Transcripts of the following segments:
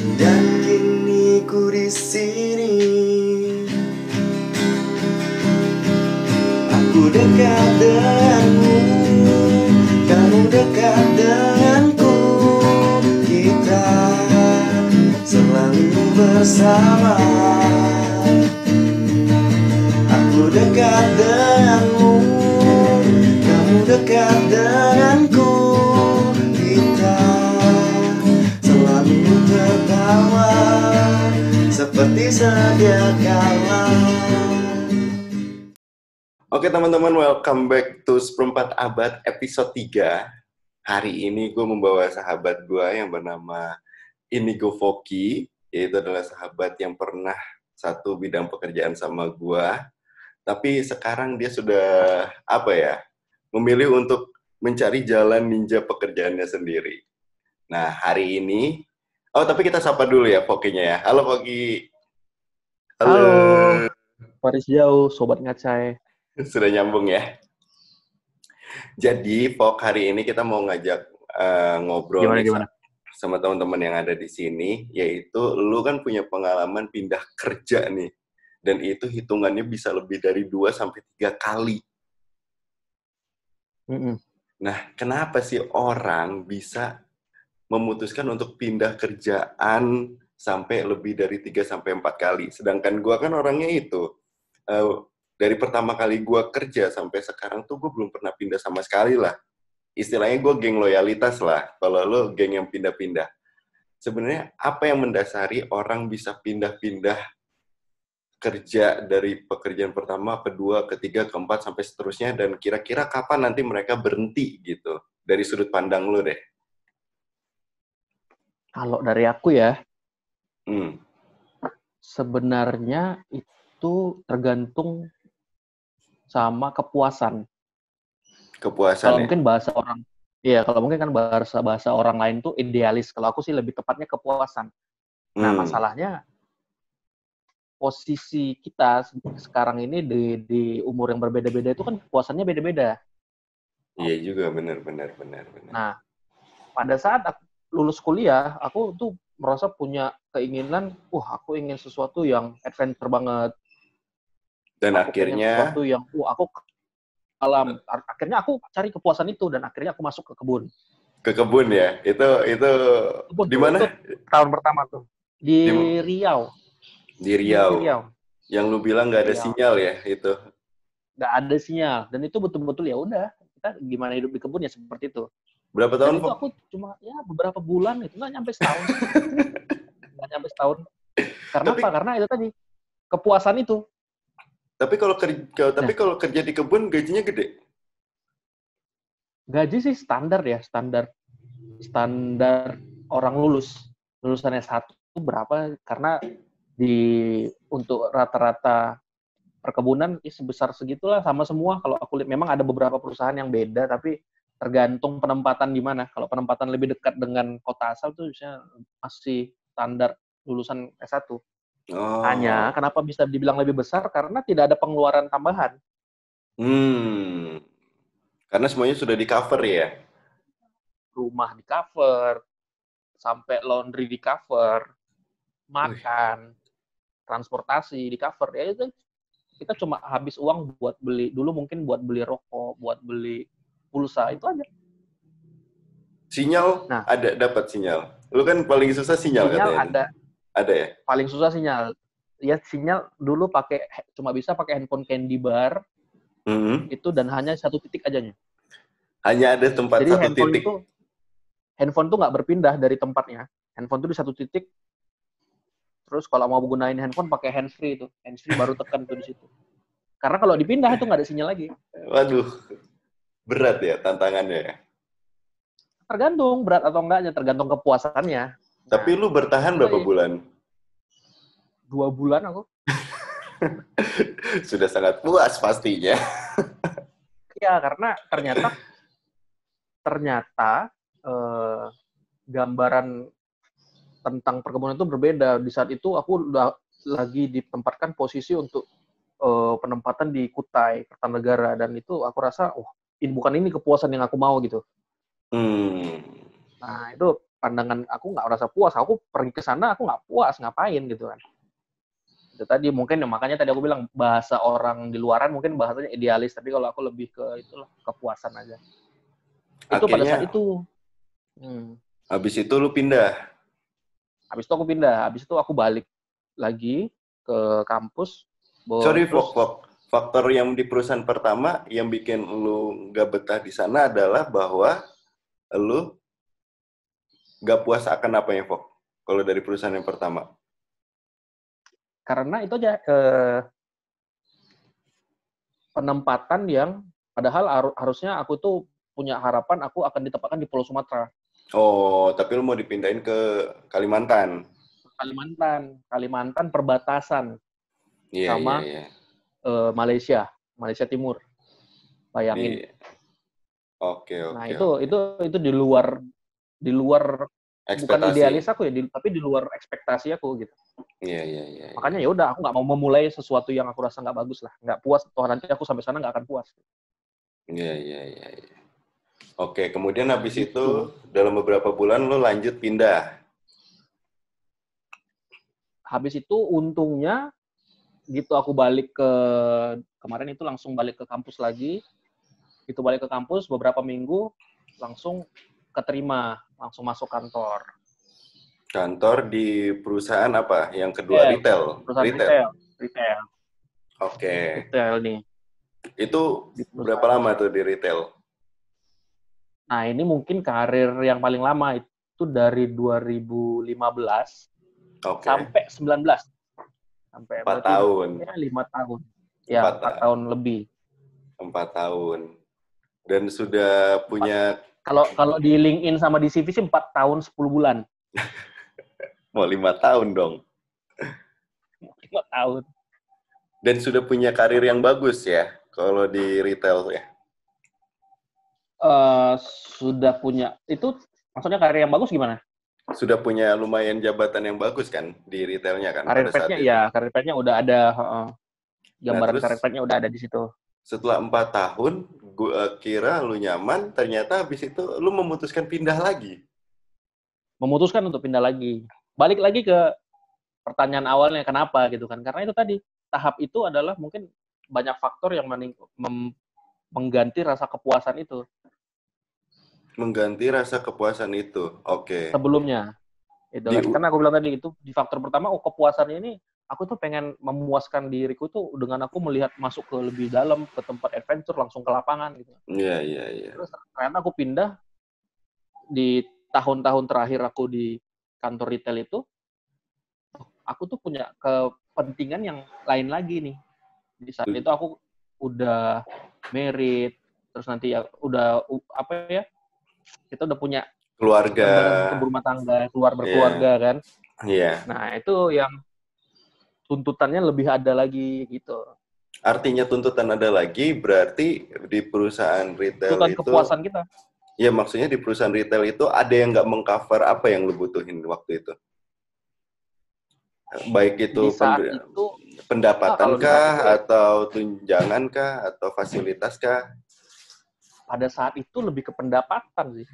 dan kini ku di sini. Aku dekat denganmu, kamu dekat denganku. Kita selalu bersama. Aku dekat denganmu, kamu dekat denganku. Kita selalu tertawa seperti sedia kala. Oke teman-teman, welcome back to Seperempat Abad episode 3. Hari ini gue membawa sahabat gue yang bernama Inigo Foki, yaitu adalah sahabat yang pernah satu bidang pekerjaan sama gue. Tapi sekarang dia sudah, memilih untuk mencari jalan ninja pekerjaannya sendiri. Nah, hari ini, tapi kita sapa dulu ya Fokinya ya. Halo Foki. Halo, Paris jauh, Sobat Ngacai. Sudah nyambung ya. Jadi, Fok, hari ini kita mau ngajak ngobrol Gimana? sama teman-teman yang ada di sini, yaitu lu kan punya pengalaman pindah kerja nih. Dan itu hitungannya bisa lebih dari 2-3 kali. Nah, kenapa sih orang bisa memutuskan untuk pindah kerjaan sampai lebih dari 3-4 kali? Sedangkan gue kan orangnya itu, dari pertama kali gue kerja sampai sekarang tuh gue belum pernah pindah sama sekali lah. Istilahnya gue geng loyalitas lah, kalau lo geng yang pindah-pindah. Sebenarnya apa yang mendasari orang bisa pindah-pindah kerja dari pekerjaan pertama, kedua, ketiga, keempat, sampai seterusnya, dan kira-kira kapan nanti mereka berhenti gitu, dari sudut pandang lo deh. Kalau dari aku ya, sebenarnya itu tergantung sama kepuasan. Kepuasan kalau ya? mungkin kalau mungkin kan bahasa orang lain tuh idealis. Kalau aku sih lebih tepatnya kepuasan. Nah, masalahnya posisi kita sekarang ini di umur yang berbeda-beda itu kan kepuasannya beda-beda. Iya juga, benar. Nah, pada saat aku lulus kuliah, aku tuh merasa punya keinginan, aku ingin sesuatu yang adventure banget. Dan aku pengen akhirnya sesuatu yang aku alam. Akhirnya aku cari kepuasan itu dan akhirnya aku masuk ke kebun. ke kebun ya? Itu Kebun di tuh, mana? itu tahun pertama tuh. Di Riau. Di Riau. Riau. Yang lu bilang nggak ada sinyal ya itu? Nggak ada sinyal. Dan itu betul-betul ya udah, kita gimana hidup di kebun ya seperti itu. Berapa Dan tahun, itu aku cuma beberapa bulan, itu nggak nyampe setahun. Nggak nyampe setahun. Karena apa? Karena itu tadi, kepuasan itu. Tapi kalau kerja di kebun gajinya gede? Gaji sih standar ya, standar orang lulusan S1 berapa? Karena untuk rata-rata perkebunan sebesar segitulah, sama semua. Kalau aku lihat memang ada beberapa perusahaan yang beda, tapi tergantung penempatan di mana. Kalau penempatan lebih dekat dengan kota asal tuh masih standar lulusan S1. Hanya kenapa bisa dibilang lebih besar, karena tidak ada pengeluaran tambahan. Karena semuanya sudah di cover ya? Rumah di cover, sampai laundry di cover, makan, transportasi di cover. Ya itu kita cuma habis uang buat beli, dulu mungkin buat beli rokok, buat beli pulsa, itu aja. Sinyal dapat sinyal. Lu kan paling susah sinyal katanya. Ada ya? Paling susah sinyal. Ya sinyal dulu cuma bisa pakai handphone Candy Bar. Itu dan hanya satu titik ajanya. Hanya ada tempat jadi satu titik. Handphone tuh nggak berpindah dari tempatnya. Handphone tuh di satu titik. Terus kalau mau gunain handphone pakai handsfree itu. Handsfree baru tekan tuh di situ. Karena kalau dipindah itu nggak ada sinyal lagi. Waduh. Berat ya tantangannya ya? Tergantung berat atau enggaknya, tergantung kepuasannya. Tapi lu bertahan berapa bulan? 2 bulan aku. Sudah sangat puas pastinya. Iya, karena ternyata gambaran tentang perkebunan itu berbeda. Di saat itu aku udah lagi ditempatkan posisi untuk penempatan di Kutai, Kertanegara, dan itu aku rasa, bukan ini kepuasan yang aku mau gitu. Nah, itu pandangan aku nggak merasa puas. Aku pergi ke sana aku nggak puas, ngapain gitu kan. Itu tadi mungkin makanya tadi aku bilang bahasa orang di luaran mungkin bahasanya idealis, tapi kalau aku lebih ke itulah kepuasan aja. Itu pada saat Akhirnya itu. habis itu lu pindah. Habis itu aku pindah, habis itu aku balik lagi ke kampus. Sorry, Terus faktor yang di perusahaan pertama yang bikin lu nggak betah di sana adalah bahwa lu nggak puas akan apa ya, Fok? Kalau dari perusahaan yang pertama. karena itu aja penempatan yang padahal harusnya aku tuh punya harapan aku akan ditempatkan di Pulau Sumatera. Oh, tapi lu mau dipindahin ke Kalimantan. Kalimantan perbatasan Iya, iya, sama iya. Malaysia Timur. Bayangin. Oke, Nah, oke, oke. itu di luar bukan idealis Ekspektasi. aku ya, tapi di luar ekspektasi aku gitu. Iya, iya, iya, iya. Makanya ya udah aku nggak mau memulai sesuatu yang aku rasa nggak bagus lah, nggak puas. Toh nanti aku sampai sana nggak akan puas. Iya, iya, iya, iya. Oke, kemudian habis Gitu. itu dalam beberapa bulan lu lanjut pindah. Habis itu untungnya gitu aku balik ke kemarin itu langsung balik ke kampus lagi. Itu balik ke kampus beberapa minggu langsung keterima, langsung masuk kantor. Kantor di perusahaan apa? Yang kedua, retail. Perusahaan Retail. retail Oke. nih Itu di berapa perusahaan lama retail. tuh di retail? Nah, ini mungkin karir yang paling lama itu dari 2015 Oke. sampai 19. Sampai 4 berarti tahun. ya 5 tahun. Ya, 4, 4 tahun lebih. 4 tahun. Dan sudah punya Kalau di LinkedIn sama di CV sih 4 tahun 10 bulan. mau 5 tahun dong. 5 tahun. Dan sudah punya karir yang bagus ya kalau di retail ya. Sudah punya itu maksudnya karir yang bagus gimana? Sudah punya lumayan jabatan yang bagus kan di retailnya kan pada saat itu. Karir pet-nya udah ada Nah, gambaran karir terus pet-nya udah ada di situ. setelah 4 tahun, gue kira lu nyaman, ternyata habis itu lu memutuskan pindah lagi. Memutuskan untuk pindah lagi. Balik lagi ke pertanyaan awalnya kenapa gitu kan? Karena itu tadi tahap itu adalah mungkin banyak faktor yang mengganti rasa kepuasan itu Mengganti rasa kepuasan itu. Oke. sebelumnya. Itu Di kan. Karena aku bilang tadi itu di faktor pertama kepuasannya ini aku tuh pengen memuaskan diriku tuh dengan aku melihat masuk ke lebih dalam ke tempat adventure langsung ke lapangan gitu. Iya, iya, iya. Terus ternyata aku pindah di tahun-tahun terakhir aku di kantor retail itu aku tuh punya kepentingan yang lain lagi nih. Di saat itu aku udah married, terus nanti ya udah apa ya? Kita udah punya Keluarga. gambaran sistem berumah tangga, berkeluarga Iya. kan. Iya. Nah, itu yang tuntutannya lebih ada lagi gitu. Artinya tuntutan ada lagi, berarti di perusahaan retail Tuntutan itu, kepuasan kita. ya maksudnya di perusahaan retail itu ada yang nggak mengcover apa yang lu butuhin waktu itu? Baik itu Di saat itu, pendapatan kalau di saat itu kah, atau tunjangan kah, atau fasilitas kah? pada saat itu lebih ke pendapatan sih.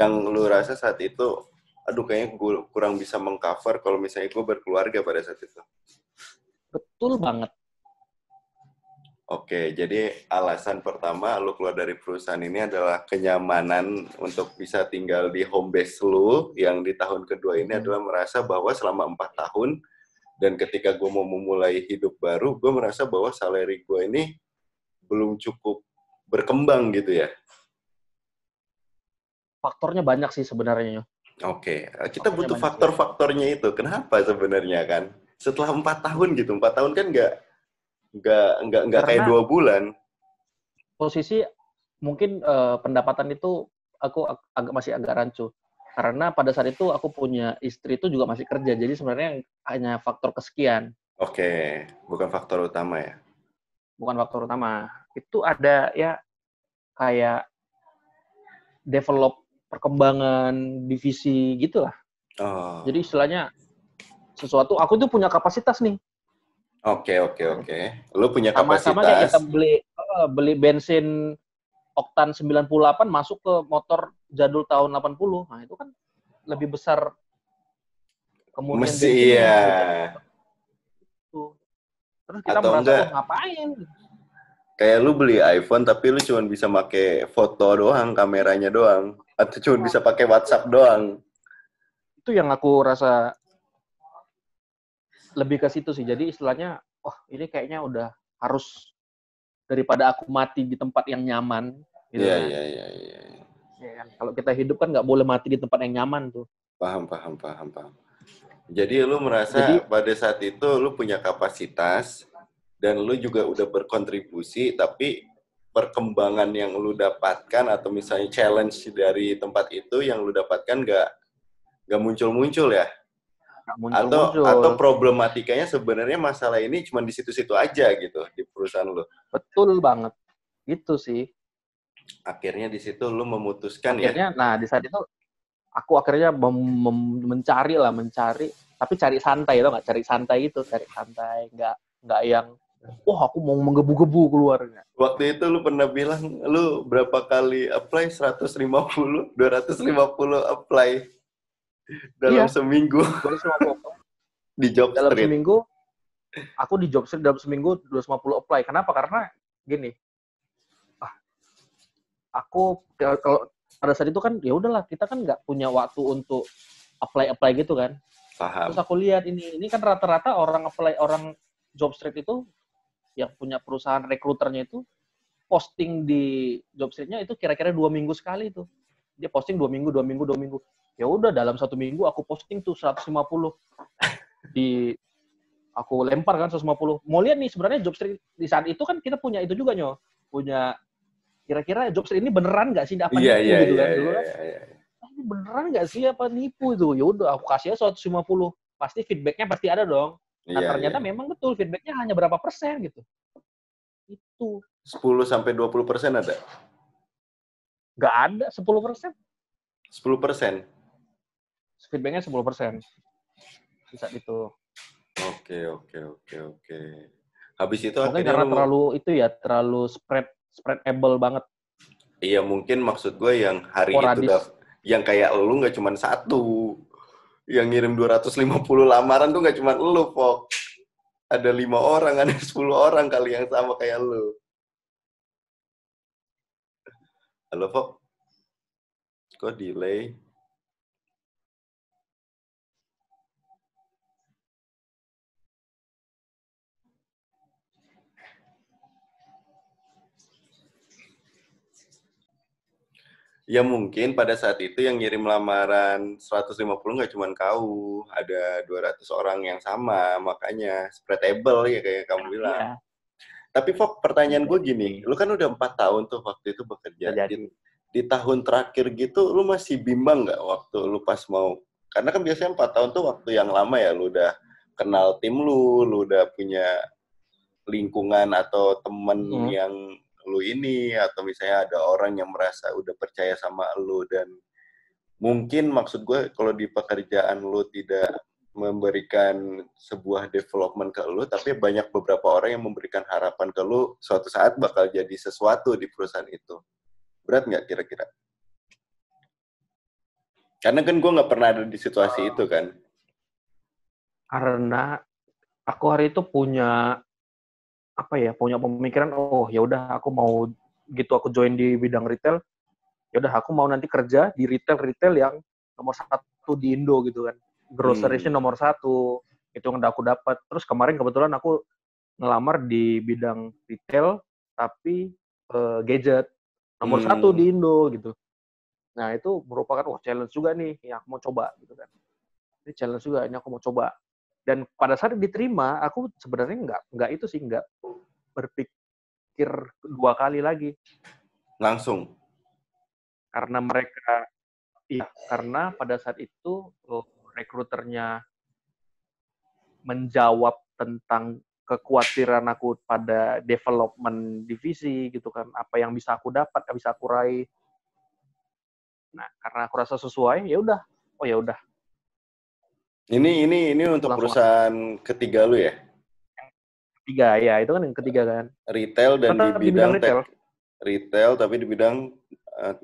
Yang lu rasa saat itu, aduh kayaknya gue kurang bisa mengcover kalau misalnya gue berkeluarga pada saat itu. Betul banget. Oke, jadi alasan pertama lu keluar dari perusahaan ini adalah kenyamanan untuk bisa tinggal di home base lu, yang di tahun kedua ini adalah merasa bahwa selama 4 tahun, dan ketika gue mau memulai hidup baru, gue merasa bahwa salary gue ini belum cukup berkembang gitu ya. Faktornya banyak sih sebenarnya. Oke, kita Faktornya butuh banyak sih. faktor-faktornya itu. Kenapa sebenarnya kan? Setelah 4 tahun gitu, 4 tahun kan nggak kayak Karena 2 bulan. posisi mungkin pendapatan itu aku masih agak rancu. Karena pada saat itu aku punya istri itu juga masih kerja. Jadi sebenarnya hanya faktor kesekian. Oke, bukan faktor utama ya. Bukan faktor utama. Itu ada ya kayak develop perkembangan divisi gitu lah. Oh. Jadi istilahnya sesuatu, aku tuh punya kapasitas nih. Oke. Lu punya Sama-sama kayak kita kapasitas. beli bensin Oktan 98 masuk ke motor jadul tahun 80. Nah, itu kan lebih besar kemurnian Mesti bensinnya iya. gitu. Terus kita Atau merasa, enggak, wah ngapain? kayak lu beli iPhone tapi lu cuma bisa pakai foto doang, kameranya doang. Atau cuma bisa pakai WhatsApp doang. Itu yang aku rasa lebih ke situ sih. Jadi istilahnya, wah ini kayaknya udah harus daripada aku mati di tempat yang nyaman, gitu Iya, kan. iya, iya, iya. Ya kan? Kalau kita hidup kan nggak boleh mati di tempat yang nyaman tuh. Paham, paham, paham, paham. Jadi lu merasa Jadi, pada saat itu lu punya kapasitas dan lu juga udah berkontribusi, tapi perkembangan yang lu dapatkan atau misalnya challenge dari tempat itu yang lu dapatkan nggak muncul-muncul ya? nggak Atau muncul-muncul. problematikanya sebenarnya masalah ini cuma di situ-situ aja gitu di perusahaan lu. Betul banget. Gitu sih. Akhirnya di situ lu memutuskan ya. Akhirnya, nah di saat itu, aku akhirnya mencari, tapi cari santai, tau nggak? Cari santai itu, cari santai. Nggak yang, wah aku mau menggebu-gebu keluarnya. Waktu itu lu pernah bilang lu berapa kali apply 150, 250 apply dalam Iya, seminggu 250. di job Dalam street. seminggu, aku di job street dalam seminggu 250 apply. Kenapa? Karena gini, aku kalau pada saat itu kan ya udahlah, kita kan nggak punya waktu untuk apply gitu kan. Terus Paham. aku lihat ini kan rata-rata orang job street itu yang punya perusahaan rekruternya itu posting di job street-nya itu kira-kira 2 minggu sekali tuh. Dia posting 2 minggu, 2 minggu, 2 minggu. Ya udah dalam 1 minggu aku posting tuh 150 di aku lempar kan 150. Mau lihat nih sebenarnya job street di saat itu kan kita punya itu juga punya kira-kira job street ini beneran nggak sih apa Iya, nipu iya, gitu iya, kan dulu iya, kan. iya. Ini beneran nggak sih apa nipu itu? Ya udah aku kasih aja 150. Pasti feedbacknya pasti ada dong. Nah Iya, iya. ternyata memang betul feedbacknya hanya berapa persen gitu. Itu 10-20% ada? nggak ada 10%. 10%? Feedbacknya 10% di saat itu. Oke, oke, oke, oke. Habis itu Mungkin akhirnya karena lu, terlalu itu ya, terlalu spreadable banget, iya mungkin maksud gue yang hari itu sporadis. yang kayak lu nggak cuma satu. Yang ngirim 250 lamaran tuh nggak cuma lu, Pok. Ada 5 orang, ada 10 orang kali yang sama kayak lu. Halo, Pok. Kok delay? Ya mungkin pada saat itu yang ngirim lamaran 150 nggak cuma kau, ada 200 orang yang sama, makanya spreadable ya kayak kamu bilang. Iya, Tapi Fok, bisa pertanyaan gue gini, jadi. lu kan udah 4 tahun tuh waktu itu Bisa bekerja. jadi. Di tahun terakhir gitu, lu masih bimbang nggak waktu lu pas mau, karena kan biasanya 4 tahun tuh waktu yang lama ya, lu udah kenal tim lu udah punya lingkungan atau temen Hmm. yang lu ini, atau misalnya ada orang yang merasa udah percaya sama lu, dan mungkin maksud gue kalau di pekerjaan lu tidak memberikan sebuah development ke lu, tapi banyak beberapa orang yang memberikan harapan ke lu suatu saat bakal jadi sesuatu di perusahaan itu. Berat nggak kira-kira? Karena kan gue nggak pernah ada di situasi itu kan. Karena aku hari itu punya apa ya, punya pemikiran, oh ya udah aku mau gitu aku join di bidang retail, ya udah aku mau nanti kerja di retail yang nomor satu di Indo gitu kan, grocery nomor satu, itu yang udah aku dapat. Terus kemarin kebetulan aku ngelamar di bidang retail tapi gadget nomor satu di Indo gitu. Nah itu merupakan challenge juga nih yang aku mau coba gitu kan. Ini challenge juga, ini aku mau coba. Dan pada saat diterima, aku sebenarnya nggak itu sih, nggak berpikir 2 kali lagi. Langsung. Karena mereka, iya, karena pada saat itu rekruternya menjawab tentang kekhawatiran aku pada development divisi gitu kan, apa yang bisa aku dapat, yang bisa aku raih. Nah, karena aku rasa sesuai, ya udah, oh ya udah, Ini aku untuk langsung perusahaan ketiga lu ya? ketiga, ya itu kan yang ketiga kan. Retail dan di Tetap di bidang bidang retail. retail tapi di bidang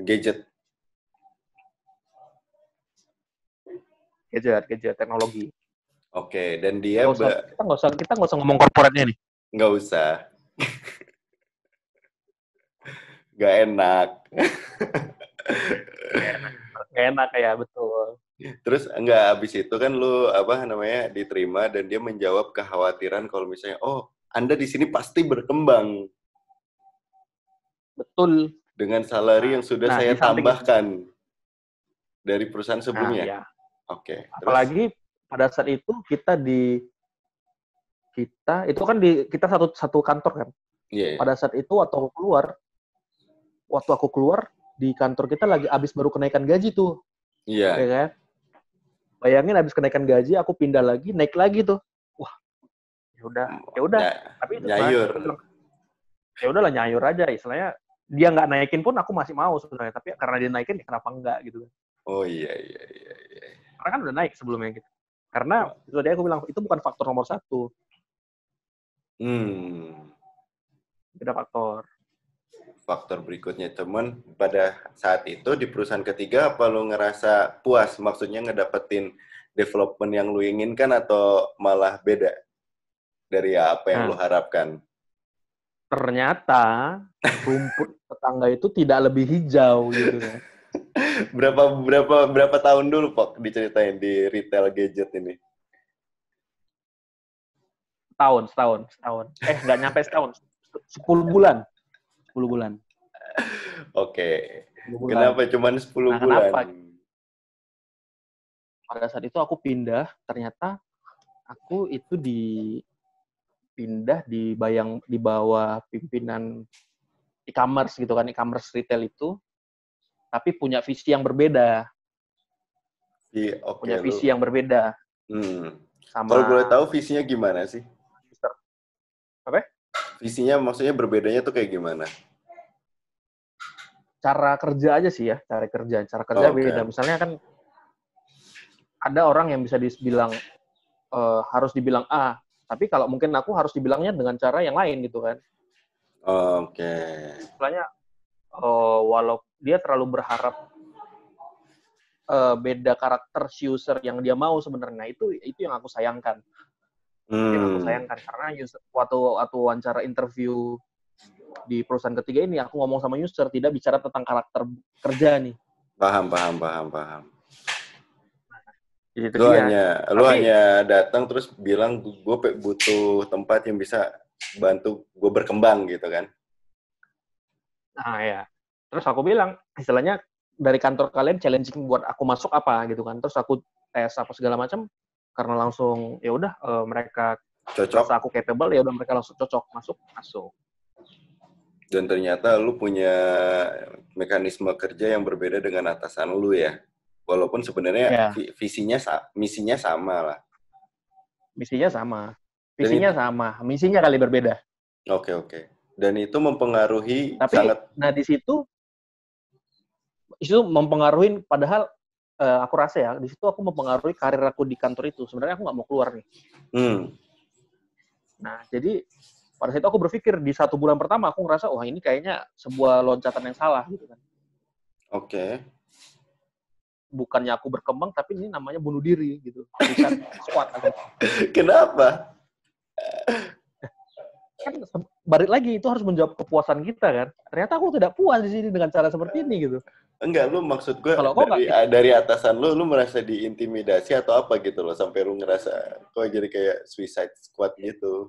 gadget. Gadget teknologi. Oke, dan dia Kita nggak usah ngomong korporatnya nih. nggak usah, nggak enak. Nggak enak ya, betul. Terus nggak habis itu kan lu apa namanya diterima dan dia menjawab kekhawatiran kalau misalnya Anda di sini pasti berkembang Betul. dengan salary yang sudah saya di samping itu. tambahkan dari perusahaan sebelumnya. Ya. Oke. Apalagi pada saat itu kita kita satu kantor kan. Yeah. Pada saat itu waktu aku keluar di kantor kita lagi abis baru kenaikan gaji tuh. Iya. Ya kan? Bayangin abis kenaikan gaji aku pindah lagi, naik lagi tuh. Wah. Ya udah. Tapi itu nyayur. Ya udahlah nyayur aja istilahnya. Dia nggak naikin pun aku masih mau sebenarnya, tapi karena dia naikin ya kenapa enggak gitu kan. Oh iya. Karena kan udah naik sebelumnya gitu. Karena itu tadi aku bilang itu bukan faktor nomor 1. Beda faktor. Faktor berikutnya, teman, pada saat itu di perusahaan ketiga apa lu ngerasa puas? Maksudnya ngedapetin development yang lu inginkan atau malah beda dari apa yang lu harapkan? Ternyata rumput tetangga itu tidak lebih hijau gitu kan. Berapa tahun dulu, Pok, diceritain di retail gadget ini? Setahun. Nggak nyampe setahun. 10 bulan. Oke. 10 bulan. Kenapa cuman 10 bulan? Kenapa? Pada saat itu aku pindah, ternyata aku itu dipindah di bawah pimpinan e-commerce gitu kan, e-commerce retail itu, tapi punya visi yang berbeda. Punya visi yang berbeda. Kalau boleh tahu visinya gimana sih? Apa? Visinya maksudnya berbedanya tuh kayak gimana? Cara kerja aja sih ya, cara kerja beda. Misalnya kan ada orang yang bisa dibilang harus dibilang A, tapi kalau mungkin aku harus dibilangnya dengan cara yang lain gitu kan. Oke. Misalnya walau dia terlalu berharap beda karakter user yang dia mau sebenarnya, itu yang aku sayangkan. Yang aku sayangkan karena waktu wawancara interview di perusahaan ketiga ini aku ngomong sama user tidak bicara tentang karakter kerja nih. Paham. Lu Tapi, hanya datang terus bilang gue butuh tempat yang bisa bantu gue berkembang gitu kan? Nah ya, terus aku bilang istilahnya dari kantor kalian challenging buat aku masuk apa gitu kan, terus aku tes apa segala macam karena langsung ya udah mereka cocok, rasa aku capable ya udah mereka langsung cocok masuk. Dan ternyata lu punya mekanisme kerja yang berbeda dengan atasan lu ya. Walaupun sebenarnya misinya sama lah. Misinya sama. Misinya kali berbeda. Oke. Dan itu mempengaruhi Nah di situ mempengaruhi, padahal aku rasa ya, di situ aku mempengaruhi karir aku di kantor itu. Sebenarnya aku nggak mau keluar nih. Nah, jadi pada saat itu aku berpikir di 1 bulan pertama aku ngerasa, wah ini kayaknya sebuah loncatan yang salah gitu kan. Oke. Bukannya aku berkembang, tapi ini namanya bunuh diri gitu. Bukan squat. Kenapa? Kan balik lagi itu harus menjawab kepuasan kita kan. Ternyata aku tidak puas di sini dengan cara seperti ini gitu. Enggak, lu maksud gue dari atasan lu merasa diintimidasi atau apa gitu loh sampai lu ngerasa kok jadi kayak suicide squad gitu.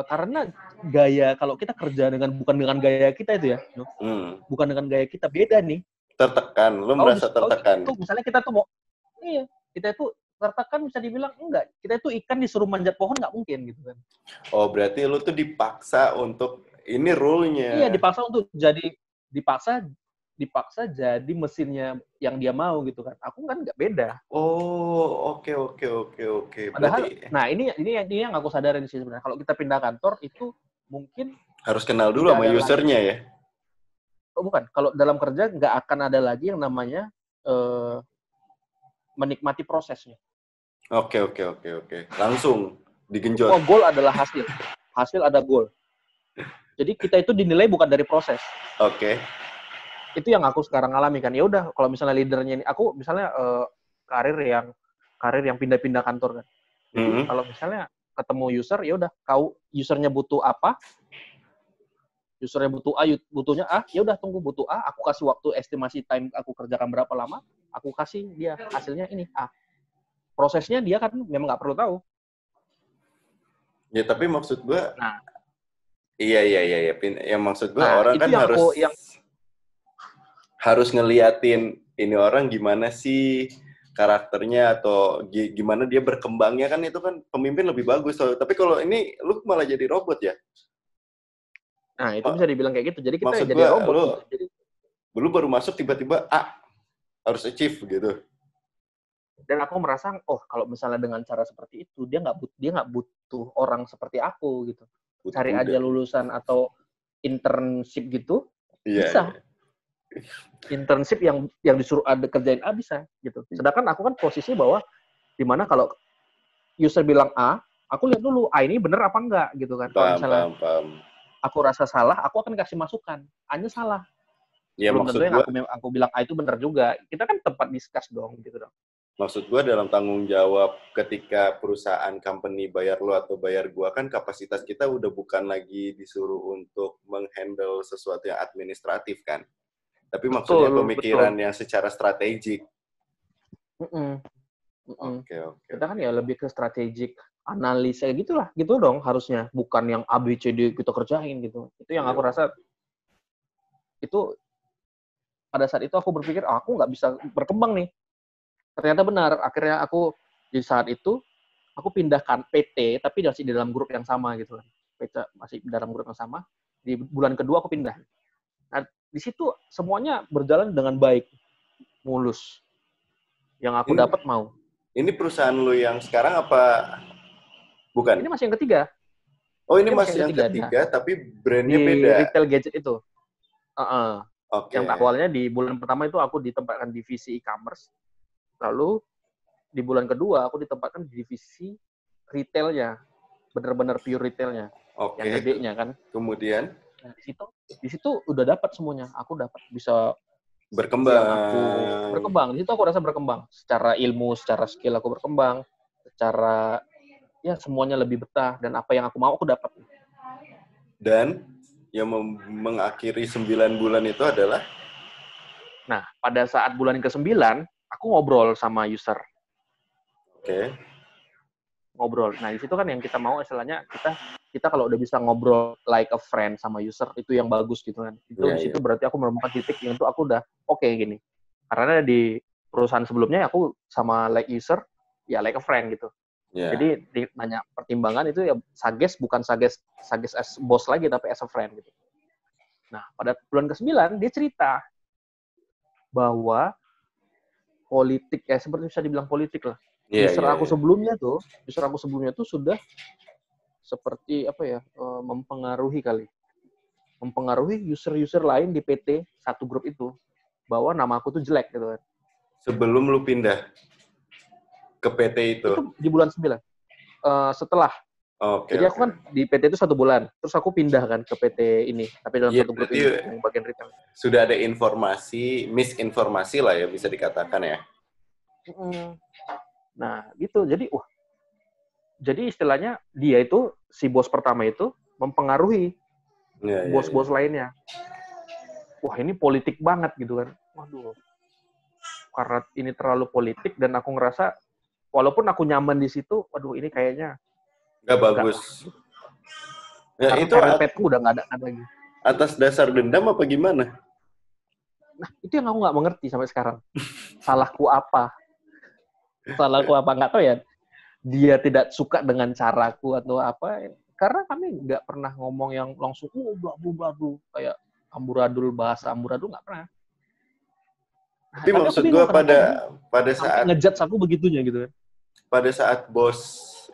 Karena gaya kalau kita kerja bukan dengan gaya kita itu ya, bukan dengan gaya kita, beda nih. Tertekan, lu merasa tertekan. Misalnya kita itu tertekan bisa dibilang enggak. Kita itu ikan disuruh manjat pohon nggak mungkin gitu kan. Oh berarti lu tuh dipaksa untuk ini rule-nya. Iya dipaksa jadi mesinnya yang dia mau gitu kan. Aku kan nggak beda. Oh oke. Padahal, nah ini yang aku sadarin sih sebenarnya. Kalau kita pindah kantor itu mungkin harus kenal dulu sama usernya ya. Oh bukan, kalau dalam kerja nggak akan ada lagi yang namanya menikmati prosesnya. Oke. Langsung digenjot. Goal adalah hasil ada goal. Jadi kita itu dinilai bukan dari proses. Oke. Itu yang aku sekarang alami kan. Ya udah, kalau misalnya leadernya ini, aku misalnya karir yang pindah-pindah kantor kan. Jadi kalau misalnya ketemu user, ya udah, usernya butuh apa, usernya butuh A, butuhnya A, ya udah tunggu butuh A, aku kasih waktu estimasi time aku kerjakan berapa lama, aku kasih dia hasilnya ini A. Prosesnya dia kan memang nggak perlu tahu. Ya tapi maksud gue, Nah, iya. Yang maksud gue orang itu kan yang harus ngeliatin ini orang gimana sih karakternya atau gimana dia berkembangnya, kan itu kan pemimpin lebih bagus. Tapi kalau ini lu malah jadi robot ya? Nah, itu bisa dibilang kayak gitu. Jadi kita Maksud jadi gue, robot gitu. Jadi lu baru masuk tiba-tiba harus achieve gitu. Dan aku merasa, kalau misalnya dengan cara seperti itu, dia nggak butuh orang seperti aku gitu. Cari aja lulusan atau internship gitu, bisa. Internship yang disuruh ada kerjain A bisa gitu. Sedangkan aku kan posisi bahwa dimana kalau user bilang A, aku lihat dulu A ini bener apa enggak gitu kan. Kalau misalnya aku rasa salah, aku akan kasih masukan. A-nya salah. Ya, belum tentu yang aku bilang A itu bener juga. Kita kan tempat discuss dong gitu dong. Maksud gue dalam tanggung jawab ketika perusahaan company bayar lo atau bayar gue, kan kapasitas kita udah bukan lagi disuruh untuk menghandle sesuatu yang administratif kan. Tapi maksudnya pemikiran yang secara strategik. Oke. Kita kan ya lebih ke strategik, analisa gitulah, gitu dong harusnya. Bukan yang A, B, C, D kita kerjain gitu. Itu yang aku rasa, itu pada saat itu aku berpikir, aku nggak bisa berkembang nih. Ternyata benar, akhirnya aku di saat itu, aku pindahkan PT, tapi masih di dalam grup yang sama gitu kan. PT masih di dalam grup yang sama. Di bulan kedua aku pindah. Nah, di situ semuanya berjalan dengan baik, mulus. Yang aku dapat mau. Ini perusahaan lu yang sekarang apa? Bukan? Ini masih yang ketiga. Oh, ini masih yang ketiga, tapi brandnya beda. Di retail gadget itu. Okay. Yang awalnya di bulan pertama itu aku ditempatkan di divisi e-commerce. Lalu di bulan kedua aku ditempatkan di divisi retailnya, benar-benar pure retailnya, yang gedenya kan. Kemudian? Nah, di situ udah dapat semuanya. Aku dapat bisa berkembang. Di situ aku rasa berkembang. Secara ilmu, secara skill aku berkembang. Secara ya semuanya lebih betah dan apa yang aku mau aku dapat. Dan yang mengakhiri 9 bulan itu adalah? Nah, pada saat bulan ke-9 aku ngobrol sama user. Oke. Ngobrol. Nah, di situ kan yang kita mau istilahnya kita kalau udah bisa ngobrol like a friend sama user, itu yang bagus gitu kan. Itu di situ berarti aku menemukan titik yang itu aku udah oke gini. Karena di perusahaan sebelumnya aku sama like user ya like a friend gitu. Jadi di banyak pertimbangan itu ya bukan sages as bos lagi tapi as a friend gitu. Nah, pada bulan ke-9 dia cerita bahwa politik seperti bisa dibilang politik lah. User aku sebelumnya tuh sudah seperti mempengaruhi user lain di PT satu grup itu bahwa nama aku tuh jelek gitu kan. Sebelum lu pindah ke PT itu? Itu di bulan 9. Setelah. Jadi aku kan di PT itu 1 bulan, terus aku pindah kan ke PT ini, tapi dalam satu grup ini yang bagian retail. Sudah ada misinformasi lah ya bisa dikatakan ya. Nah, gitu. Jadi istilahnya dia itu, si bos pertama itu mempengaruhi bos-bos lainnya. Wah, ini politik banget gitu kan. Waduh. Karena ini terlalu politik dan aku ngerasa, walaupun aku nyaman di situ, waduh ini kayaknya nggak bagus. Ya, itu petku udah nggak ada lagi. Atas dasar dendam apa gimana? Nah, itu yang aku nggak mengerti sampai sekarang. Salahku apa? Nggak tahu ya. Dia tidak suka dengan caraku atau apa. Karena kami nggak pernah ngomong yang langsung, bladu, kayak amburadul, bahasa amburadul nggak pernah. Tapi maksud gue pada saat ngejudge aku begitunya gitu kan. Pada saat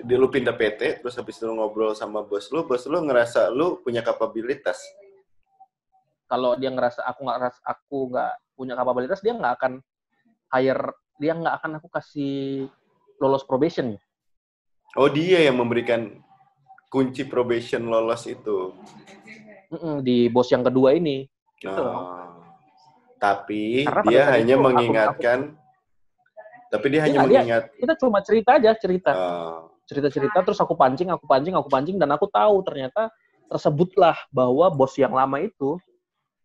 lu pindah PT, terus habis itu ngobrol sama bos lu ngerasa lu punya kapabilitas. Kalau dia ngerasa aku nggak punya kapabilitas, dia nggak akan dia nggak akan aku kasih lolos probation. Oh, dia yang memberikan kunci probation lolos itu. Di bos yang kedua ini. Gitu loh. Tapi Karena pada dia saat hanya itu mengingatkan, tapi dia hanya dia mengingat. kita cuma cerita aja, cerita. Oh, Cerita-cerita terus aku pancing dan aku tahu ternyata tersebutlah bahwa bos yang lama itu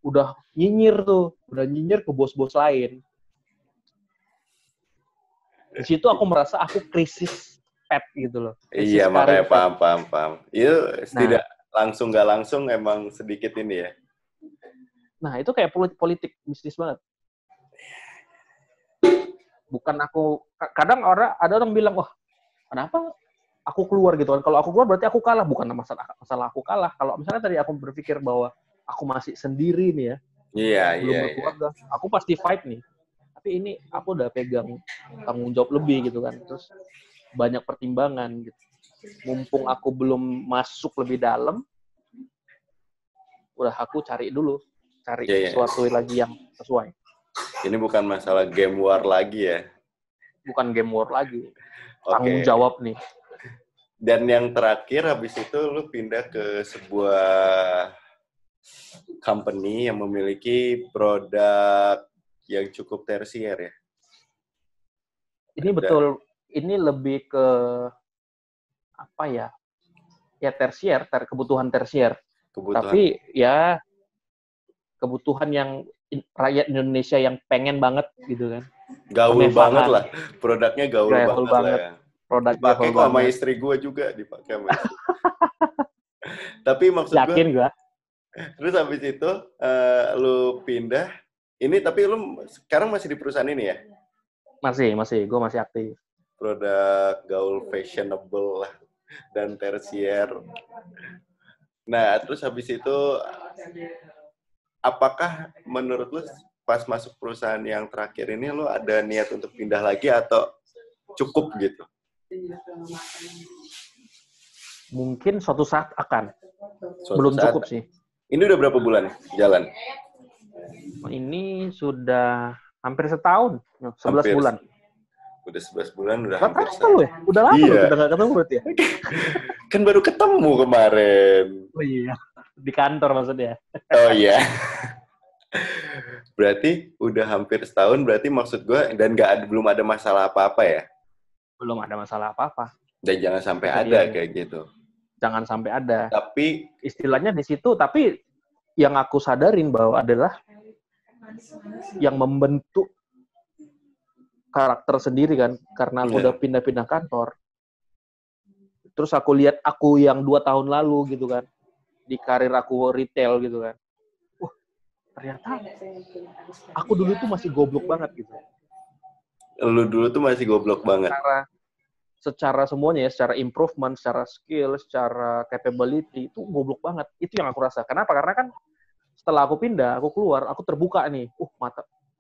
udah nyinyir ke bos-bos lain. Di situ aku merasa aku krisis pet gitu loh. Krisis iya, karir makanya pet. paham. Itu Nah, tidak langsung nggak langsung emang sedikit ini ya. nah itu kayak politik bisnis banget. Bukan aku, kadang ada orang bilang, wah kenapa aku keluar gitu kan. Kalau aku keluar berarti aku kalah. Bukan masalah aku kalah. Kalau misalnya tadi aku berpikir bahwa aku masih sendiri nih ya, Iya. belum berkeluarga, aku pasti fight nih. Tapi ini aku udah pegang tanggung jawab lebih gitu kan. Terus banyak pertimbangan gitu. Mumpung aku belum masuk lebih dalam, udah aku cari Iya. sesuatu lagi yang sesuai. Ini bukan masalah game war lagi ya. Bukan game war lagi. Tanggung Oke. jawab nih. Dan yang terakhir habis itu lu pindah ke sebuah company yang memiliki produk yang cukup tersier ya. Ini betul, ini lebih ke apa ya? Ya tersier, kebutuhan tersier. Tapi ya kebutuhan yang rakyat Indonesia yang pengen banget gitu kan. Gaul banget lah. Produknya gaul banget lah ya. Produknya Dipakai gaul kok sama banget. istri gue juga, dipakai sama istri. Tapi maksud gue, Yakin gua. terus habis itu lu pindah, ini tapi lu sekarang masih di perusahaan ini ya? Masih, gue masih aktif. Produk gaul fashionable dan tersier. Nah, terus habis itu, apakah menurut lu pas masuk perusahaan yang terakhir ini lu ada niat untuk pindah lagi atau cukup gitu? Mungkin suatu saat akan. Belum cukup sih. Ini udah berapa bulan jalan? Ini sudah hampir setahun, 11 bulan. Udah 11 bulan, udah Gak hampir setahun. Ya? Udah lama loh kita gak ketemu berarti ya? Kan baru ketemu kemarin. Oh iya, di kantor maksudnya. Oh iya. Berarti udah hampir setahun, berarti maksud gue, dan belum ada masalah apa-apa ya? Belum ada masalah apa-apa. Dan jangan sampai ada kayak gitu. Jangan sampai ada. Tapi istilahnya di situ, tapi yang aku sadarin bahwa adalah yang membentuk karakter sendiri kan, karena aku udah pindah-pindah kantor. Terus aku lihat aku yang 2 tahun lalu gitu kan, di karir aku retail gitu kan. Wah, ternyata aku dulu tuh masih goblok banget gitu. Lu dulu tuh masih goblok banget. Secara semuanya ya, secara improvement, secara skill, secara capability, itu goblok banget. Itu yang aku rasa. Kenapa? Karena kan setelah aku pindah, aku keluar, aku terbuka nih.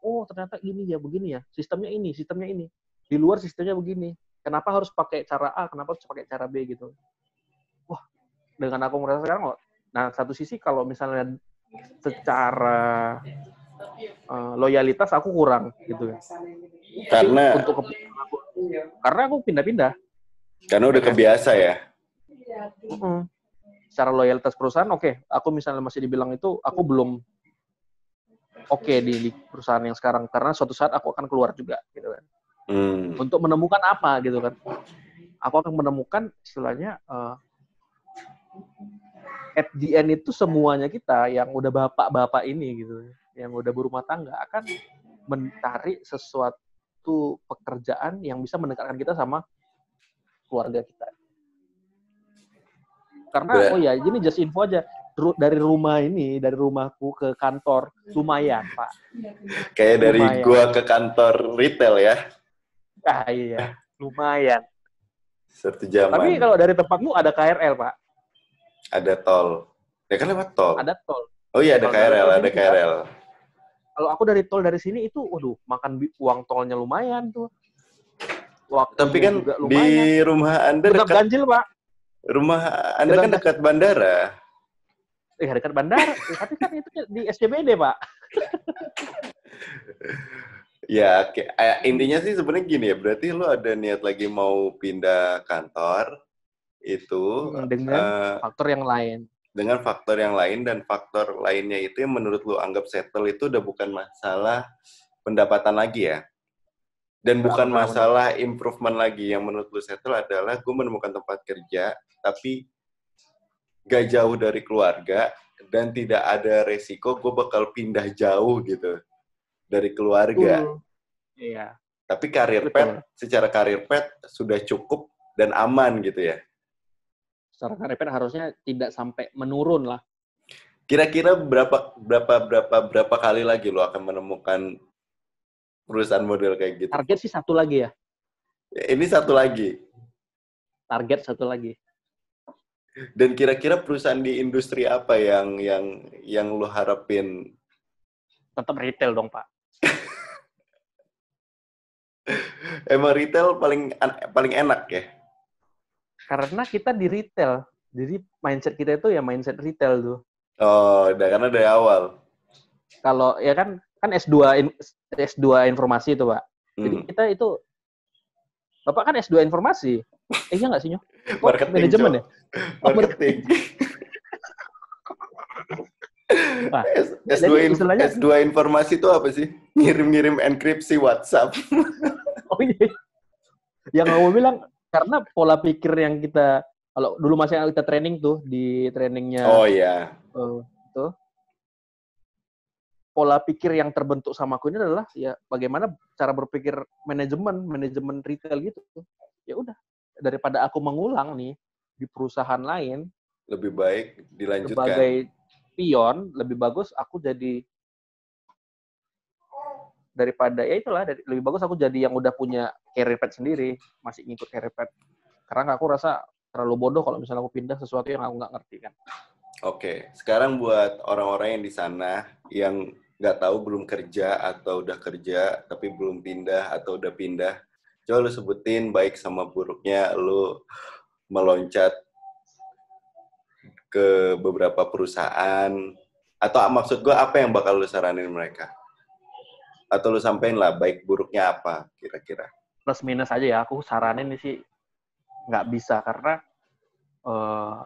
Ternyata ini ya, begini ya. Sistemnya ini. Di luar sistemnya begini. Kenapa harus pakai cara A? Kenapa harus pakai cara B gitu? Wah, dengan aku merasa sekarang, nah satu sisi kalau misalnya secara loyalitas aku kurang gitu ya. Karena aku pindah-pindah. Karena udah kebiasa ya. Secara loyalitas perusahaan, oke. Aku misalnya masih dibilang itu, aku belum oke di perusahaan yang sekarang. Karena suatu saat aku akan keluar juga, gitu kan. Untuk menemukan apa, gitu kan. Aku akan menemukan, istilahnya, at the end itu semuanya kita, yang udah bapak-bapak ini, gitu. Yang udah berumah tangga, akan mencari sesuatu pekerjaan yang bisa mendekatkan kita sama keluarga kita. Karena, ini just info aja. Dari rumahku ke kantor, lumayan, Pak. Kayak dari gua ke kantor retail ya? Iya, lumayan. 1 jam. Tapi kalau dari tempatmu ada KRL, Pak? Ada tol. Ya kan lewat tol? Ada tol. Oh iya, ada KRL. Kalau aku dari tol dari sini itu, makan uang tolnya lumayan tuh. Tapi kan di rumah Anda dekat ganjil, Pak. Rumah Anda kan dekat bandara. Dekat bandara. Tapi kan itu di SCBD, Pak. Ya, intinya sih sebenarnya gini ya. Berarti lu ada niat lagi mau pindah kantor itu dengan faktor yang lain. dengan faktor yang lain, dan faktor lainnya itu yang menurut lu anggap settle itu udah bukan masalah pendapatan lagi ya, dan Nggak bukan masalah pendapatan. masalah improvement lagi. Yang menurut lu settle adalah gue menemukan tempat kerja tapi gak jauh dari keluarga dan tidak ada resiko gue bakal pindah jauh gitu dari keluarga. Betul. Iya, Tapi karir pet, betul. secara karir pet sudah cukup dan aman gitu ya. Secara karir harusnya tidak sampai menurun lah. Kira-kira berapa kali lagi lo akan menemukan perusahaan model kayak gitu? Target sih satu lagi ya. Ini satu lagi. Target satu lagi. Dan kira-kira perusahaan di industri apa yang lo harapin? Tetap retail dong, Pak. Emang retail paling enak ya? Karena kita di retail. Jadi mindset kita itu ya mindset retail tuh. Oh, karena dari awal. Kalau ya kan S2 informasi itu, Pak. Jadi kita itu Bapak kan S2 informasi. Iya nggak sih, Nyo? Oh, Marketing, manajemen Cok. ya? Oh, Marketing. Wah, S2 jadi istilahnya S2 informasi itu apa sih? Ngirim-ngirim enkripsi WhatsApp. oh iya. Yang aku bilang karena pola pikir yang kita kalau dulu masih kita training tuh di trainingnya Oh iya. tuh pola pikir yang terbentuk sama aku ini adalah ya bagaimana cara berpikir manajemen retail gitu. Ya udah daripada aku mengulang nih di perusahaan lain Lebih baik dilanjutkan. sebagai pion lebih bagus aku jadi daripada ya itulah lebih bagus aku jadi yang udah punya career path sendiri masih ngikut career path karena aku rasa terlalu bodoh kalau misalnya aku pindah sesuatu yang aku nggak ngerti kan. Oke, sekarang buat orang-orang yang di sana yang nggak tahu belum kerja atau udah kerja tapi belum pindah atau udah pindah, coba lu sebutin baik sama buruknya lu meloncat ke beberapa perusahaan, atau maksud gue apa yang bakal lu saranin mereka? Atau lu sampein lah baik buruknya apa kira-kira? Plus minus aja ya aku saranin sih nggak bisa karena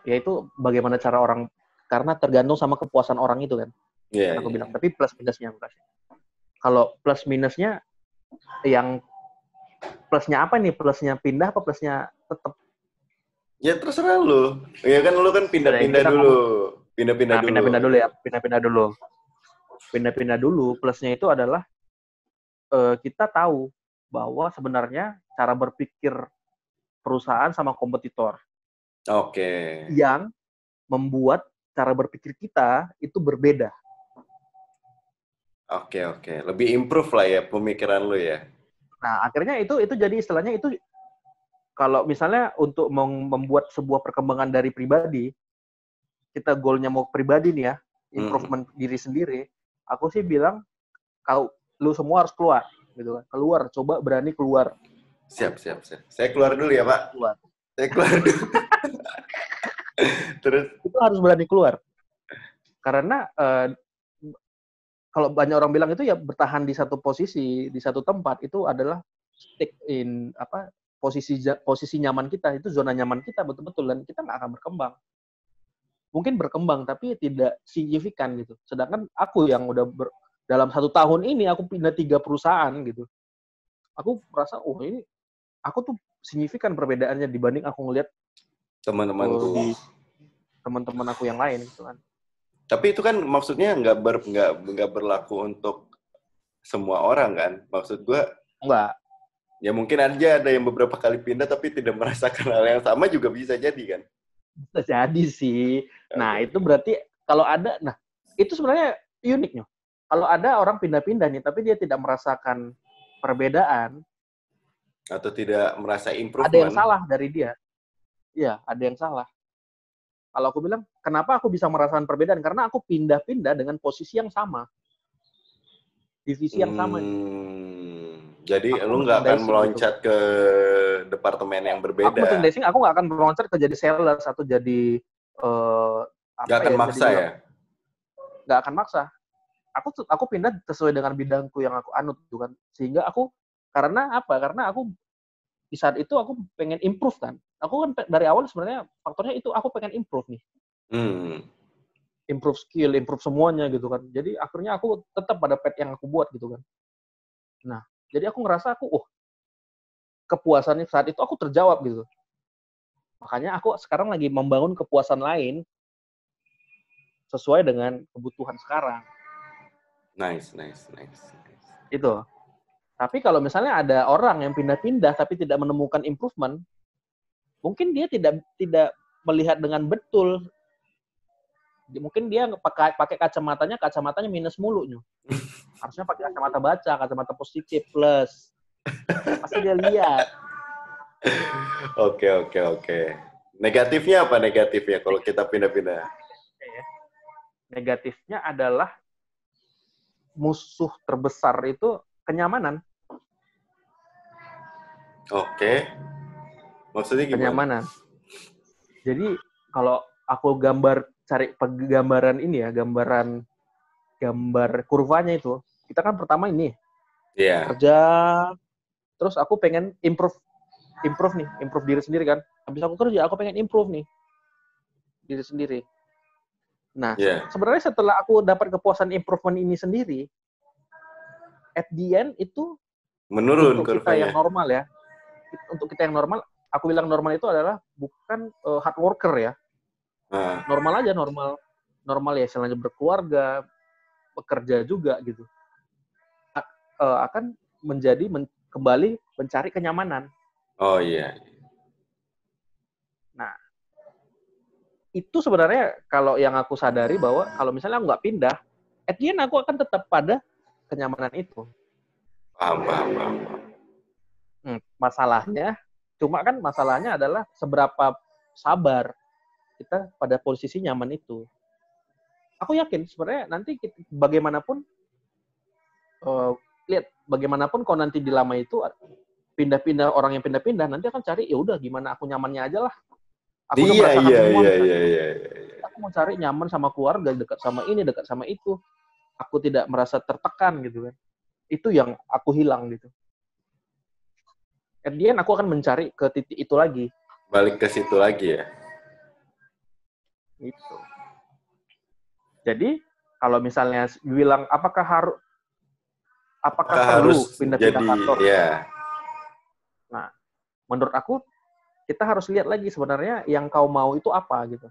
ya itu bagaimana cara orang karena tergantung sama kepuasan orang itu kan. Iya, Kan aku iya. bilang tapi plus minusnya aku kasih. Kalau plus minusnya yang plusnya apa nih? Plusnya pindah apa plusnya tetap? Ya terserah lu. Ya kan lu kan pindah-pindah Kita dulu. ngomong. Pindah-pindah Nah, dulu. pindah-pindah dulu ya. Pindah-pindah dulu. Pindah-pindah dulu. Plusnya itu adalah kita tahu bahwa sebenarnya cara berpikir perusahaan sama kompetitor Oke. yang membuat cara berpikir kita itu berbeda. Oke, oke. Lebih improve lah ya pemikiran lu ya. Nah, akhirnya itu jadi istilahnya itu kalau misalnya untuk membuat sebuah perkembangan dari pribadi, kita goalnya mau pribadi nih ya, improvement diri sendiri, aku sih bilang lu semua harus keluar gitu kan. Keluar, coba berani keluar. Siap, siap, siap. Saya keluar dulu ya, Pak. Keluar. Saya keluar dulu. Terus? Itu harus berani keluar. Karena kalau banyak orang bilang itu ya bertahan di satu posisi, di satu tempat itu adalah stick in posisi nyaman kita, itu zona nyaman kita betul-betul dan kita nggak akan berkembang. Mungkin berkembang tapi tidak signifikan gitu. Sedangkan aku yang udah dalam 1 tahun ini aku pindah 3 perusahaan gitu. Aku merasa ini aku tuh signifikan perbedaannya dibanding aku ngelihat Teman-temanku. di teman-teman aku yang lain gitu kan. Tapi itu kan maksudnya nggak berlaku untuk semua orang kan? Maksud gue Enggak. ya mungkin aja ada yang beberapa kali pindah tapi tidak merasakan hal yang sama juga bisa jadi kan? Bisa jadi sih. Nah, itu berarti kalau ada, nah itu sebenarnya uniknya. Kalau ada orang pindah-pindah nih, tapi dia tidak merasakan perbedaan, Atau tidak merasa ada yang improvement. salah dari dia. Iya, ada yang salah. Kalau aku bilang, kenapa aku bisa merasakan perbedaan? Karena aku pindah-pindah dengan posisi yang sama. Divisi yang sama. Jadi Aku lu nggak akan merchandising gitu. meloncat ke departemen yang Aku berbeda. merchandising, aku nggak akan meloncat ke jadi sales atau jadi Nggak akan maksa ya? Nggak akan maksa. Aku pindah sesuai dengan bidangku yang aku anut gitu kan. Sehingga aku karena apa? Karena aku di saat itu aku pengen improve kan. Aku kan dari awal sebenarnya faktornya itu aku pengen improve nih. improve skill, improve semuanya gitu kan. Jadi akhirnya aku tetap pada pet yang aku buat gitu kan. Nah, jadi aku ngerasa kepuasannya saat itu aku terjawab gitu. Makanya aku sekarang lagi membangun kepuasan lain sesuai dengan kebutuhan sekarang. Nice. Itu. Tapi kalau misalnya ada orang yang pindah-pindah tapi tidak menemukan improvement, mungkin dia tidak melihat dengan betul. Mungkin dia pakai kacamatanya minus mulu. Harusnya pakai kacamata baca, kacamata positif plus. Pasti dia lihat. Oke. Negatifnya apa negatifnya kalau kita pindah-pindah? Negatifnya adalah musuh terbesar itu kenyamanan. Oke. Maksudnya gimana? Kenyamanan. Jadi kalau aku cari gambaran ini ya, gambar kurvanya itu, kita kan pertama ini kerja, terus aku pengen improve diri sendiri kan. Habis aku kerja, aku pengen improve nih diri sendiri. Nah, sebenarnya setelah aku dapat kepuasan improvement ini sendiri, at the end itu menurun untuk kita yang normal ya. Untuk kita yang normal, aku bilang normal itu adalah bukan hard worker ya. Normal aja, normal ya, selain berkeluarga, bekerja juga gitu. Akan kembali mencari kenyamanan. Oh iya. Nah, itu sebenarnya kalau yang aku sadari bahwa kalau misalnya aku nggak pindah, at the end aku akan tetap pada kenyamanan itu. Paham. Masalahnya adalah seberapa sabar kita pada posisi nyaman itu. Aku yakin sebenarnya nanti bagaimanapun bagaimanapun kalau nanti di lama itu pindah-pindah orang yang pindah-pindah nanti akan cari ya udah gimana aku nyamannya aja lah. Aku udah merasakan semua. Iya. Aku mau cari nyaman sama keluarga, dekat sama ini, dekat sama itu. Aku tidak merasa tertekan gitu kan. Itu yang aku hilang gitu. At the end aku akan mencari ke titik itu lagi. Balik ke situ lagi ya. Itu. Jadi kalau misalnya bilang apakah perlu pindah-pindah kantor? Ya. Nah, menurut aku kita harus lihat lagi sebenarnya yang kau mau itu apa gitu.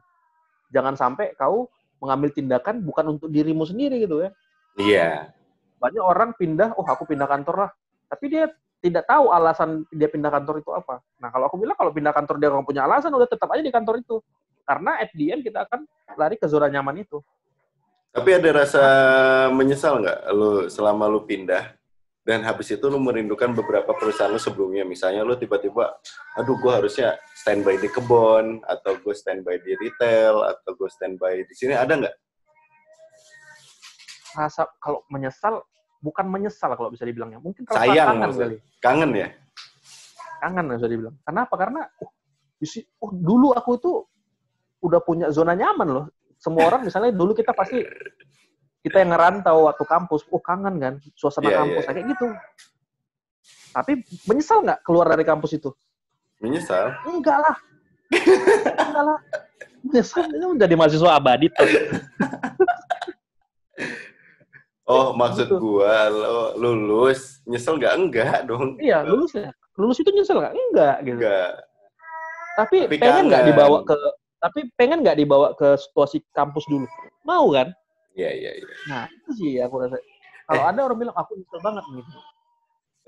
Jangan sampai kau mengambil tindakan bukan untuk dirimu sendiri gitu ya. Iya. Banyak orang pindah, aku pindah kantor lah. Tapi dia tidak tahu alasan dia pindah kantor itu apa. Nah, kalau aku bilang kalau pindah kantor dia nggak punya alasan, udah tetap aja di kantor itu. Karena at the end kita akan lari ke zona nyaman itu. Tapi ada rasa menyesal nggak selama lu pindah? Dan habis itu lu merindukan beberapa perusahaan lu sebelumnya. Misalnya lu tiba-tiba, aduh gue harusnya standby di kebon, atau gue standby di retail, atau gue standby di sini. Ada nggak? Rasa kalau menyesal, bukan menyesal kalau bisa dibilangnya. Mungkin sayang kangen kali. Kangen ya? Kangen bisa dibilang. Kenapa? Karena dulu aku tuh udah punya zona nyaman loh. Semua orang misalnya dulu kita yang ngerantau waktu kampus, kangen kan suasana kampus kayak gitu. Tapi menyesal nggak keluar dari kampus itu? Menyesal? Enggak lah. Menyesal itu menjadi mahasiswa abadi tuh. Oh, maksud gua lo lulus nyesel nggak? Enggak dong. Iya, lulus itu nyesel nggak? Enggak gitu. Enggak. Tapi pengen nggak dibawa ke situasi kampus dulu? Mau kan? Iya. Nah, itu sih aku rasa. Kalau ada orang bilang, aku nyesel banget gitu.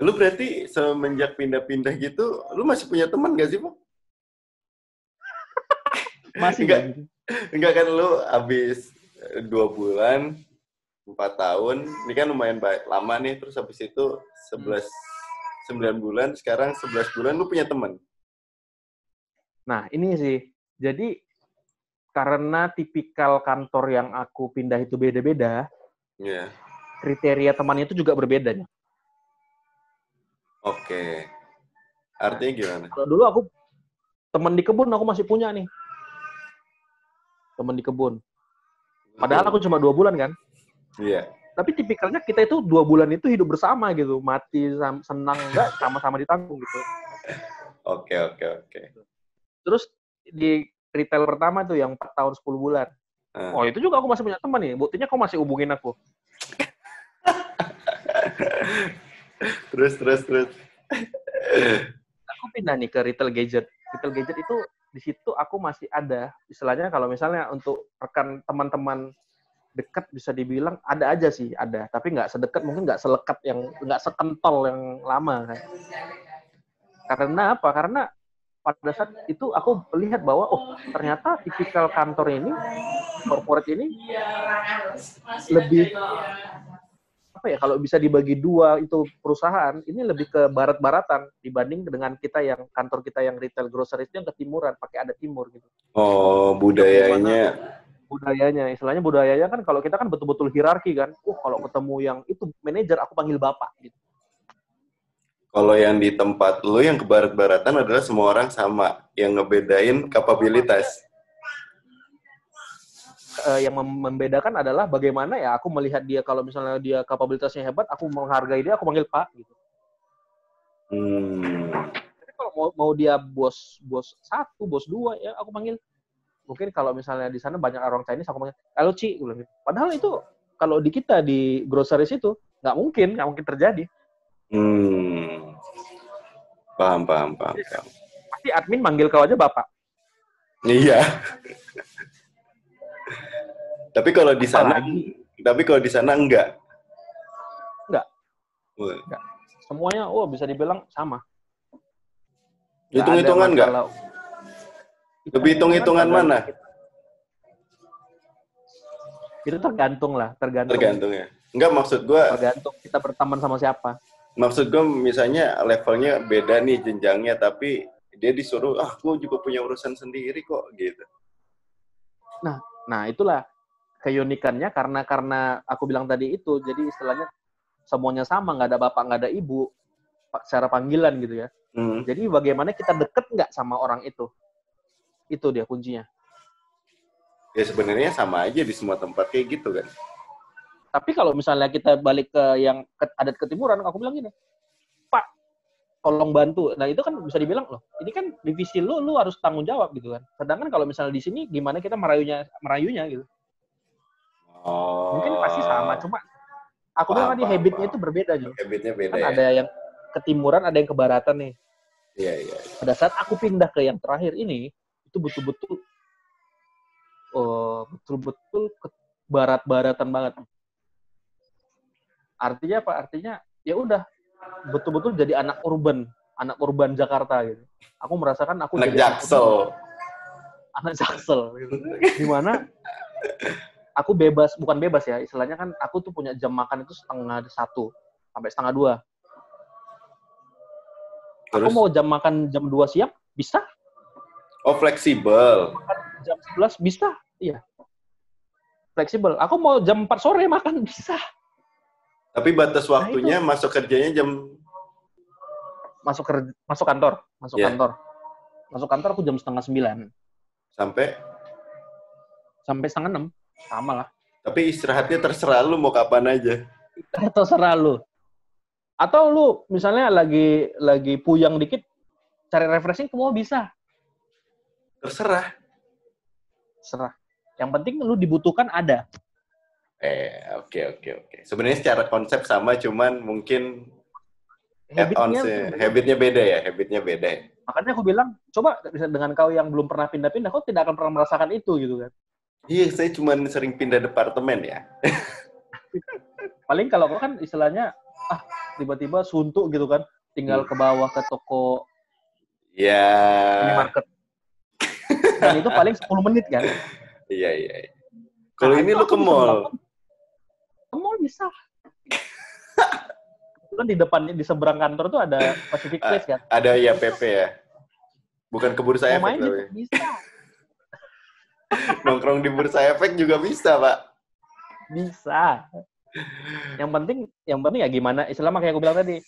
Lu berarti semenjak pindah-pindah gitu, lu masih punya teman gak sih, Pak? Masih. Enggak kan lu habis 2 bulan, 4 tahun, ini kan lumayan lama nih, terus habis itu 9 bulan, sekarang 11 bulan lu punya teman? Nah, ini sih. Jadi, karena tipikal kantor yang aku pindah itu beda-beda, kriteria temannya itu juga berbeda. Oke. Artinya gimana? Kalau dulu aku teman di kebun aku masih punya nih. Teman di kebun. Padahal aku cuma 2 bulan kan. Iya. Tapi tipikalnya kita itu 2 bulan itu hidup bersama gitu. Mati, senang, enggak, sama-sama ditanggung gitu. Oke. Terus di retail pertama tuh yang 4 tahun 10 bulan. Oh, itu juga aku masih punya teman nih. Buktinya kau masih hubungin aku. Terus. Aku pindah nih ke retail gadget. Retail gadget itu di situ aku masih ada. Istilahnya kalau misalnya untuk rekan teman-teman dekat bisa dibilang ada aja sih, ada. Tapi nggak sedekat, mungkin nggak selekat yang, nggak sekentol yang lama. Kan. Karena apa? Karena pada saat itu aku melihat bahwa, oh ternyata tipikal kantor ini, corporate ini, lebih apa ya, kalau bisa dibagi dua itu perusahaan, ini lebih ke barat-baratan dibanding dengan kita yang kantor kita yang retail grocery itu yang ke timuran, pakai adat timur gitu. Oh, budayanya. Budayanya, istilahnya budayanya kan kalau kita kan betul-betul hierarki kan. Kalau ketemu yang itu manajer aku panggil bapak gitu. Kalau yang di tempat lu yang ke barat-baratan adalah semua orang sama, yang ngebedain kapabilitas. Yang membedakan adalah bagaimana ya aku melihat dia, kalau misalnya dia kapabilitasnya hebat, aku menghargai dia, aku panggil Pak gitu. Tapi kalau mau dia bos 1, bos 2 ya aku panggil. Mungkin kalau misalnya di sana banyak orang Chinese, aku panggil halo Ci, gitu. Padahal itu kalau di kita di groceries itu nggak mungkin terjadi. Paham. Pasti admin manggil kau aja Bapak. Iya. Tapi kalau di sana enggak. Enggak. Semuanya bisa dibilang sama. Hitung-hitungan enggak? Lebih hitung-hitungan mana? Itu tergantung ya. Enggak, maksud gue tergantung kita berteman sama siapa. Maksud gue misalnya levelnya beda nih jenjangnya, tapi dia disuruh, gue juga punya urusan sendiri kok gitu. Nah itulah keunikannya, karena aku bilang tadi itu, jadi istilahnya semuanya sama, nggak ada bapak, nggak ada ibu, secara panggilan gitu ya. Jadi bagaimana kita deket nggak sama orang itu dia kuncinya. Ya sebenarnya sama aja di semua tempat kayak gitu kan. Tapi kalau misalnya kita balik ke yang adat ketimuran, aku bilang gini, Pak, tolong bantu. Nah itu kan bisa dibilang, loh, ini kan divisi lu harus tanggung jawab gitu kan. Sedangkan kalau misalnya di sini, gimana kita merayunya gitu. Mungkin pasti sama, cuma aku bilang tadi habitnya itu berbeda juga. Habitnya beda kan ya. Ada yang ketimuran, ada yang kebaratan nih. Iya. Pada saat aku pindah ke yang terakhir ini, itu betul-betul ke barat-baratan banget. Artinya apa? Artinya ya udah betul-betul jadi anak urban Jakarta gitu. Aku merasakan aku anak jadi anak Jaksel gitu. Dimana aku bukan bebas ya, istilahnya kan aku tuh punya jam makan itu 1:30 sampai 1:30. Terus? Aku mau jam makan jam 2 siang bisa? Oh, fleksibel. Jam 11 bisa? Iya. Fleksibel. Aku mau jam 4 sore makan bisa. Tapi batas waktunya masuk kerjanya jam masuk kantor. Masuk kantor aku jam 8:30. Sampai 5:30. Sama lah. Tapi istirahatnya terserah lu mau kapan aja. Terserah lu. Atau lu misalnya lagi puyang dikit, cari refreshing semua bisa. Terserah. Yang penting lu dibutuhkan ada. Oke. Sebenarnya secara konsep sama, cuman mungkin habitnya beda ya. Makanya aku bilang, coba dengan kau yang belum pernah pindah-pindah, kau tidak akan pernah merasakan itu gitu kan. Iya, saya cuma sering pindah departemen ya. Paling kalau kau kan istilahnya, tiba-tiba suntuk gitu kan, tinggal ke bawah ke toko minimarket. Dan itu paling 10 menit kan. Iya. Kalau ini lu ke mall. Ke mall bisa. Kan di depannya, di seberang kantor tuh ada Pacific Place kan. Ada ya PP ya. Bukan ke Bursa Efek main gitu, bisa. Nongkrong di Bursa Efek juga bisa, Pak. Bisa. Yang penting ya gimana, istilah makanya aku bilang tadi,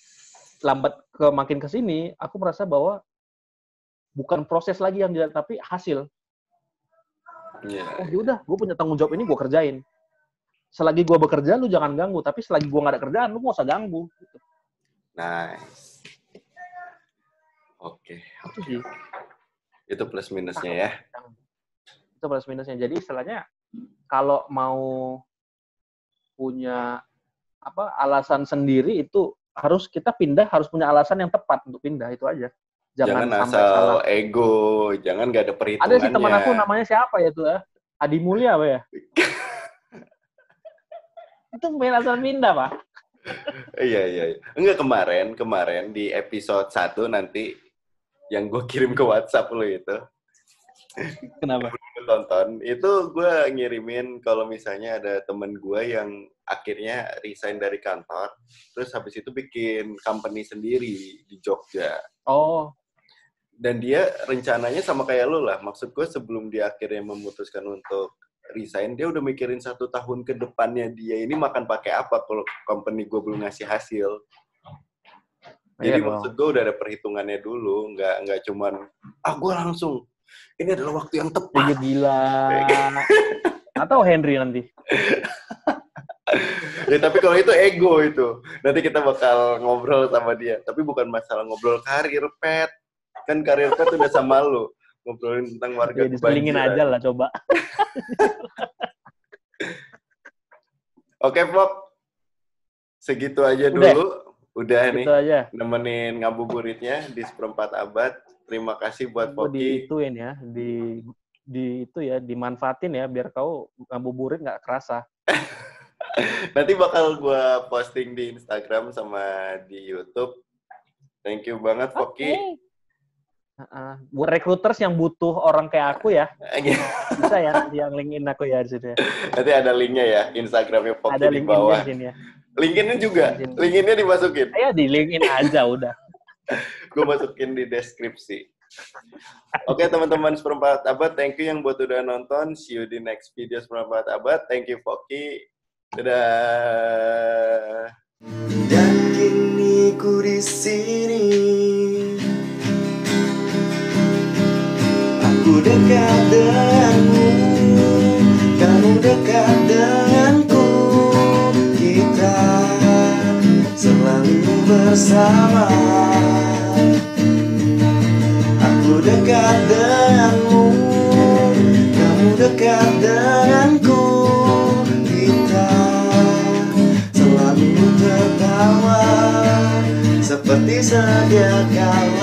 makin ke sini, aku merasa bahwa bukan proses lagi yang dilihat, tapi hasil. Yaudah, gue punya tanggung jawab ini, gue kerjain. Selagi gue bekerja, lu jangan ganggu. Tapi selagi gue nggak ada kerjaan, lu nggak usah ganggu. Gitu. Nice. Oke. Itu sih. Itu plus minusnya ya. Itu plus minusnya. Jadi istilahnya kalau mau punya alasan sendiri itu kita pindah harus punya alasan yang tepat untuk pindah, itu aja. Jangan Sampai asal salah. ego, jangan nggak ada perhitungannya. Ada sih teman aku namanya siapa ya tuh Adi Mulya apa ya? Itu main asal pindah, Pak. Iya. Enggak, kemarin di episode 1 nanti yang gue kirim ke WhatsApp lo itu. Kenapa? Tonton itu gue ngirimin kalau misalnya ada temen gue yang akhirnya resign dari kantor, terus habis itu bikin company sendiri di Jogja. Oh. Dan dia rencananya sama kayak lo lah. Maksud gue sebelum dia akhirnya memutuskan untuk resign, dia udah mikirin 1 tahun ke depannya dia ini makan pakai apa kalau company gue belum ngasih hasil. Jadi maksud gue udah ada perhitungannya dulu, nggak cuman gue langsung ini adalah waktu yang tepat. Gila. Atau Henry nanti. Ya, tapi kalau itu ego itu. Nanti kita bakal ngobrol sama dia. Tapi bukan masalah ngobrol karir, Pet. Kan karir Pet udah sama lu. Ngobrolin tentang warga kebanjiran. Diselingin aja lah, coba. Oke, Pop. Segitu aja dulu. Udah nih. Aja. Nemenin ngabuburitnya di seperempat abad. Terima kasih buat Poki. Diituin ya, dimanfaatin ya biar kau ngabuburit nggak kerasa. Nanti bakal gue posting di Instagram sama di YouTube. Thank you banget, Poki. Buat recruiters yang butuh orang kayak aku ya, bisa ya yang linkin aku ya di sini. Nanti ada linknya ya, Instagramnya Poki ada di bawah. Ada LinkedIn ya. LinkedIn juga, LinkedIn-nya dimasukin. Ya di LinkedIn aja udah. Gue masukin di deskripsi. Oke, teman-teman seperempat abad, thank you yang buat udah nonton. See you di next video seperempat abad. Thank you, Poki. Dadah. Dan kini ku di sini. Aku dekat denganmu, kamu dekat denganku. Kita selalu bersama. Aku dekat denganmu, kamu dekat denganku. Kita selalu tertawa seperti sedia kala.